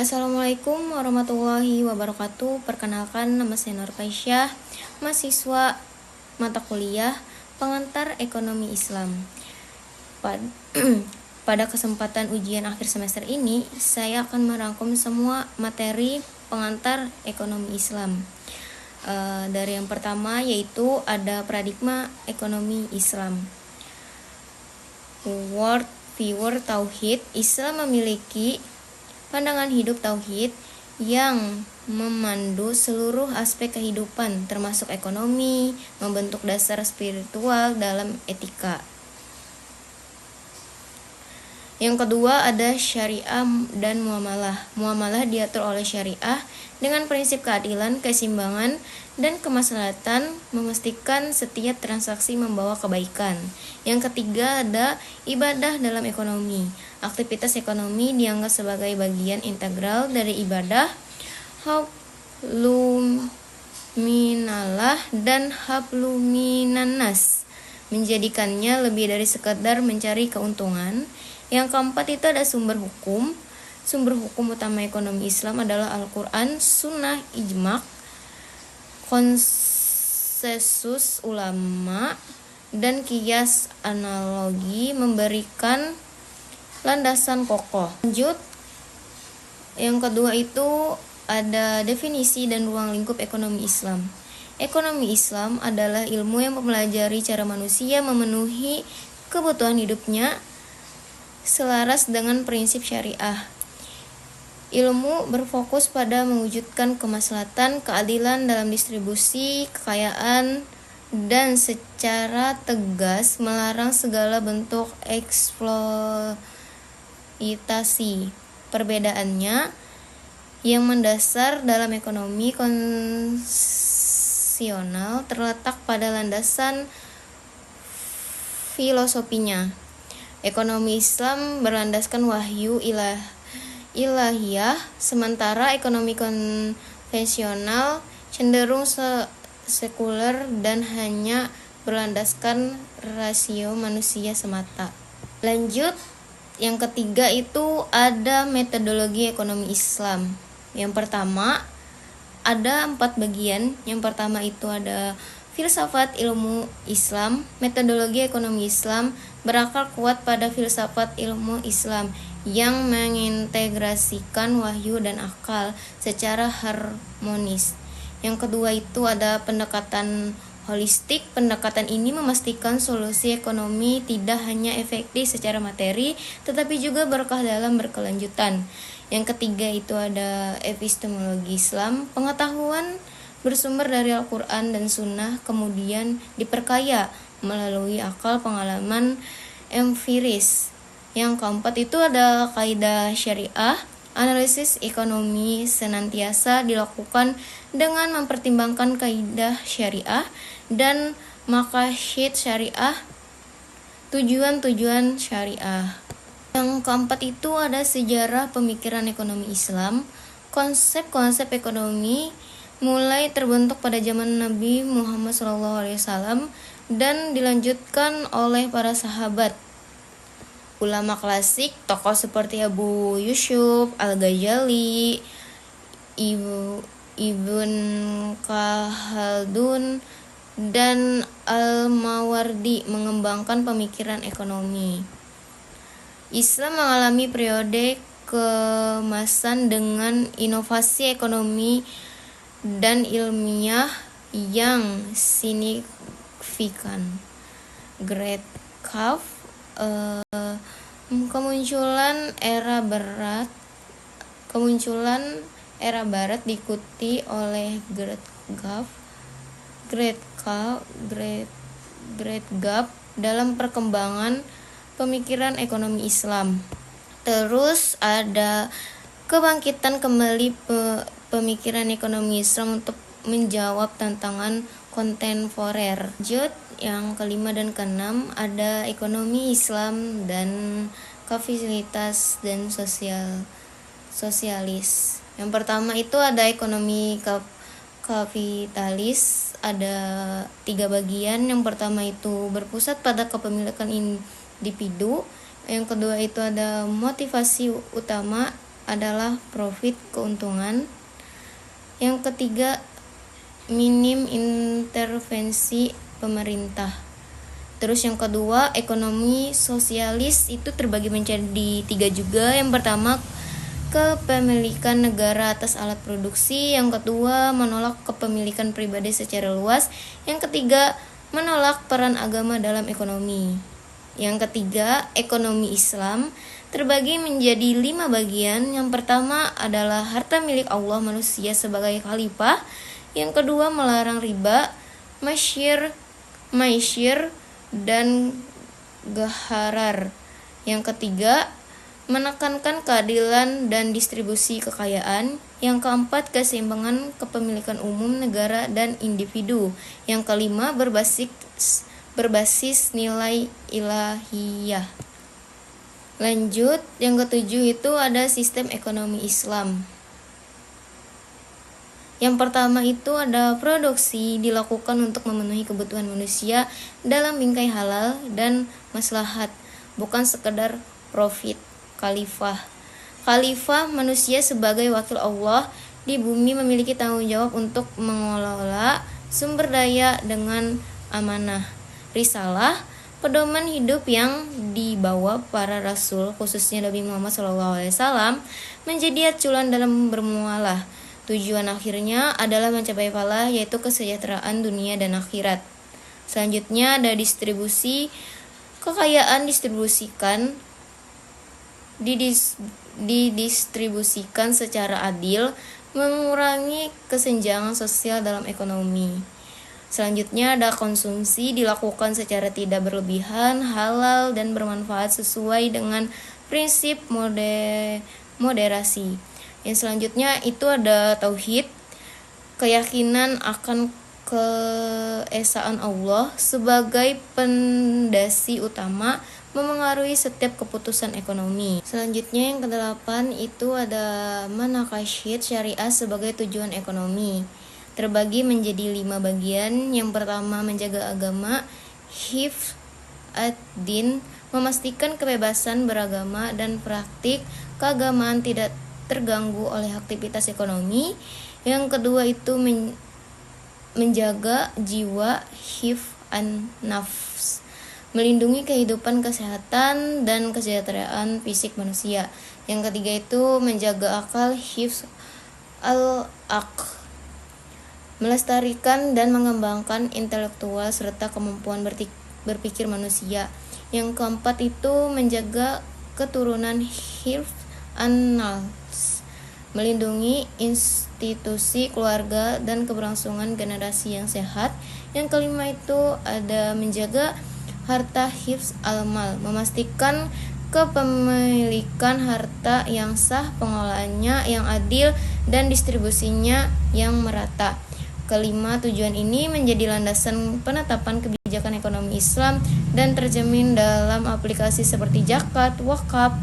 Assalamualaikum warahmatullahi wabarakatuh. Perkenalkan, nama saya Nur Faisyah, mahasiswa mata kuliah Pengantar Ekonomi Islam. Pada kesempatan ujian akhir semester ini, saya akan merangkum semua materi pengantar ekonomi Islam. Dari yang pertama yaitu ada paradigma ekonomi Islam. World View Tauhid. Islam memiliki pandangan hidup tauhid yang memandu seluruh aspek kehidupan, termasuk ekonomi, membentuk dasar spiritual dalam etika. Yang kedua ada syariah dan muamalah. Muamalah diatur oleh syariah dengan prinsip keadilan, keseimbangan, dan kemaslahatan, memastikan setiap transaksi membawa kebaikan. Yang ketiga ada ibadah dalam ekonomi. Aktivitas ekonomi dianggap sebagai bagian integral dari ibadah, habluminallah dan habluminannas, menjadikannya lebih dari sekadar mencari keuntungan. Yang keempat itu ada sumber hukum. Sumber hukum utama ekonomi Islam adalah Al-Quran, Sunnah, Ijma', konsensus ulama, dan kias analogi memberikan landasan kokoh. Lanjut, yang kedua itu ada definisi dan ruang lingkup ekonomi Islam. Ekonomi Islam adalah ilmu yang mempelajari cara manusia memenuhi kebutuhan hidupnya selaras dengan prinsip syariah. Ilmu berfokus pada mewujudkan kemaslahatan, keadilan dalam distribusi kekayaan, dan secara tegas melarang segala bentuk eksploitasi. Perbedaannya yang mendasar dalam ekonomi konvensional terletak pada landasan filosofinya. Ekonomi Islam berlandaskan wahyu ilahiyah, sementara ekonomi konvensional cenderung sekuler dan hanya berlandaskan rasio manusia semata. Lanjut, yang ketiga itu ada metodologi ekonomi Islam. Yang pertama ada 4 bagian. Yang pertama itu ada filsafat ilmu Islam. Metodologi ekonomi Islam berakar kuat pada filsafat ilmu Islam yang mengintegrasikan wahyu dan akal secara harmonis. Yang kedua itu ada pendekatan holistik. Pendekatan ini memastikan solusi ekonomi tidak hanya efektif secara materi, tetapi juga berkah dalam berkelanjutan. Yang ketiga itu ada epistemologi Islam. Pengetahuan bersumber dari Al-Quran dan Sunnah kemudian diperkaya melalui akal pengalaman empiris. Yang keempat itu ada kaidah syariah. Analisis ekonomi senantiasa dilakukan dengan mempertimbangkan kaidah syariah dan maqasid syariah, tujuan-tujuan syariah. Yang keempat itu ada sejarah pemikiran ekonomi Islam. Konsep-konsep ekonomi mulai terbentuk pada zaman Nabi Muhammad SAW dan dilanjutkan oleh para sahabat. Ulama klasik, tokoh seperti Abu Yusuf Al-Ghazali, Ibn Khaldun, dan Al-Mawardi mengembangkan pemikiran ekonomi. Islam mengalami periode keemasan dengan inovasi ekonomi dan ilmiah yang signifikan. Great Curve, kemunculan era barat diikuti oleh Great Gap dalam perkembangan pemikiran ekonomi Islam. Terus ada kebangkitan kembali pemikiran ekonomi Islam untuk menjawab tantangan kontemporer. Lanjut, yang kelima dan keenam ada ekonomi Islam dan kapitalitas dan sosialis. Yang pertama itu ada ekonomi kapitalis, ada 3 bagian. Yang pertama itu berpusat pada kepemilikan individu. Yang kedua itu ada motivasi utama adalah profit, keuntungan. Yang ketiga, minim intervensi pemerintah. Terus yang kedua, ekonomi sosialis itu terbagi menjadi 3 juga. Yang pertama, kepemilikan negara atas alat produksi. Yang kedua, menolak kepemilikan pribadi secara luas. Yang ketiga, menolak peran agama dalam ekonomi. Yang ketiga, ekonomi Islam terbagi menjadi 5 bagian. Yang pertama adalah harta milik Allah manusia sebagai khalifah. Yang kedua, melarang riba, masyir, dan gaharar. Yang ketiga, menekankan keadilan dan distribusi kekayaan. Yang keempat, keseimbangan kepemilikan umum negara dan individu. Yang kelima, berbasis nilai ilahiyah. Lanjut, yang ketujuh itu ada sistem ekonomi Islam. Yang pertama itu ada produksi dilakukan untuk memenuhi kebutuhan manusia dalam bingkai halal dan maslahat, bukan sekedar profit. Khalifah manusia sebagai wakil Allah di bumi memiliki tanggung jawab untuk mengelola sumber daya dengan amanah. Risalah, pedoman hidup yang dibawa para rasul, khususnya Nabi Muhammad SAW, menjadi acuan dalam bermualah. Tujuan akhirnya adalah mencapai falah, yaitu kesejahteraan dunia dan akhirat. Selanjutnya ada distribusi. Kekayaan didistribusikan secara adil, mengurangi kesenjangan sosial dalam ekonomi. Selanjutnya ada konsumsi, dilakukan secara tidak berlebihan, halal, dan bermanfaat sesuai dengan prinsip moderasi. Yang selanjutnya itu ada tauhid, keyakinan akan keesaan Allah sebagai pondasi utama memengaruhi setiap keputusan ekonomi. Selanjutnya yang kedelapan itu ada manaqasyid syariah sebagai tujuan ekonomi. Terbagi menjadi 5 bagian. Yang pertama, menjaga agama, hifz ad-din, memastikan kebebasan beragama dan praktik keagamaan tidak terganggu oleh aktivitas ekonomi. Yang kedua itu menjaga jiwa, hifz an-nafs, melindungi kehidupan, kesehatan, dan kesejahteraan fisik manusia. Yang ketiga itu menjaga akal, hifz al-aql, melestarikan dan mengembangkan intelektual serta kemampuan berpikir manusia. Yang keempat itu menjaga keturunan, hifz an-nals, melindungi institusi keluarga dan keberlangsungan generasi yang sehat. Yang kelima itu ada menjaga harta, hifz al-mal, memastikan kepemilikan harta yang sah, pengelolaannya yang adil, dan distribusinya yang merata. Kelima, tujuan ini menjadi landasan penetapan kebijakan ekonomi Islam dan tercermin dalam aplikasi seperti zakat, wakaf,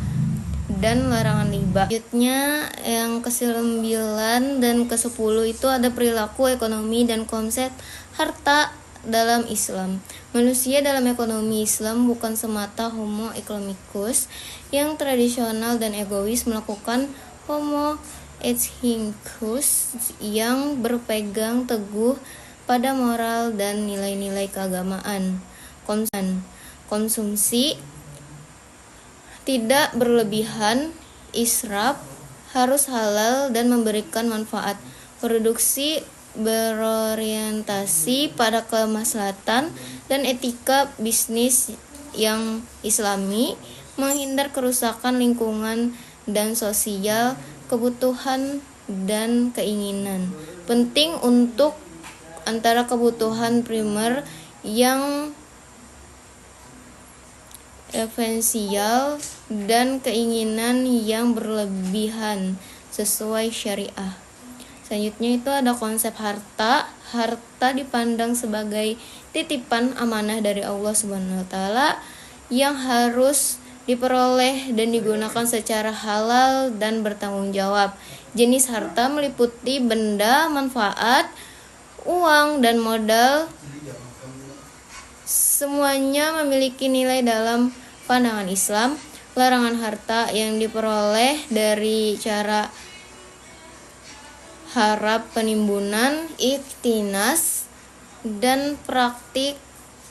dan larangan riba. Selanjutnya yang ke-9 dan ke-10 itu ada perilaku ekonomi dan konsep harta dalam Islam. Manusia dalam ekonomi Islam bukan semata homo economicus yang tradisional dan egois, melakukan homo ethicus yang berpegang teguh pada moral dan nilai-nilai keagamaan. Konsumsi tidak berlebihan, israf, harus halal dan memberikan manfaat. Produksi berorientasi pada kemaslahatan dan etika bisnis yang islami, menghindar kerusakan lingkungan dan sosial, kebutuhan dan keinginan. Penting untuk antara kebutuhan primer yang esensial dan keinginan yang berlebihan sesuai syariah. Selanjutnya itu ada konsep harta. Harta dipandang sebagai titipan amanah dari Allah Subhanahu wa taala yang harus diperoleh dan digunakan secara halal dan bertanggung jawab. Jenis harta meliputi benda, manfaat, uang, dan modal. Semuanya memiliki nilai dalam pandangan Islam. larangan harta yang diperoleh dari cara harap penimbunan, iktinas, dan praktik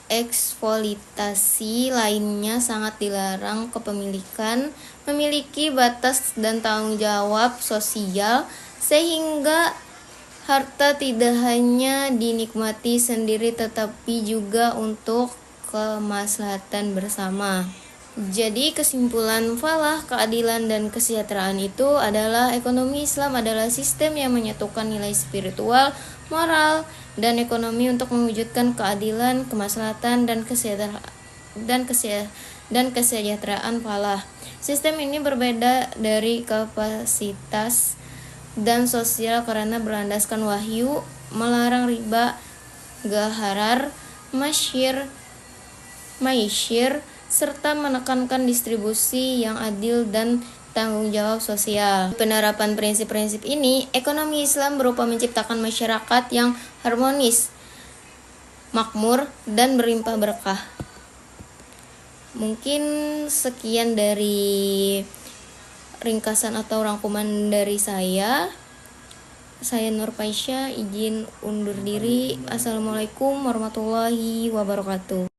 eksploitasi lainnya sangat dilarang. Kepemilikan memiliki batas dan tanggung jawab sosial sehingga harta tidak hanya dinikmati sendiri tetapi juga untuk kemaslahatan bersama. Jadi kesimpulan falah, keadilan dan kesejahteraan itu adalah ekonomi Islam adalah sistem yang menyatukan nilai spiritual, moral, dan ekonomi untuk mewujudkan keadilan, kemaslahatan, dan kesejahteraan falah. Sistem ini berbeda dari kapasitas dan sosial karena berlandaskan wahyu, melarang riba, gharar, masyir, serta menekankan distribusi yang adil dan tanggung jawab sosial. Penerapan prinsip-prinsip ini, ekonomi Islam berupa menciptakan masyarakat yang harmonis, makmur, dan berlimpah berkah. Mungkin sekian dari ringkasan atau rangkuman dari saya. Saya Nur Paisya, izin undur diri. Assalamualaikum warahmatullahi wabarakatuh.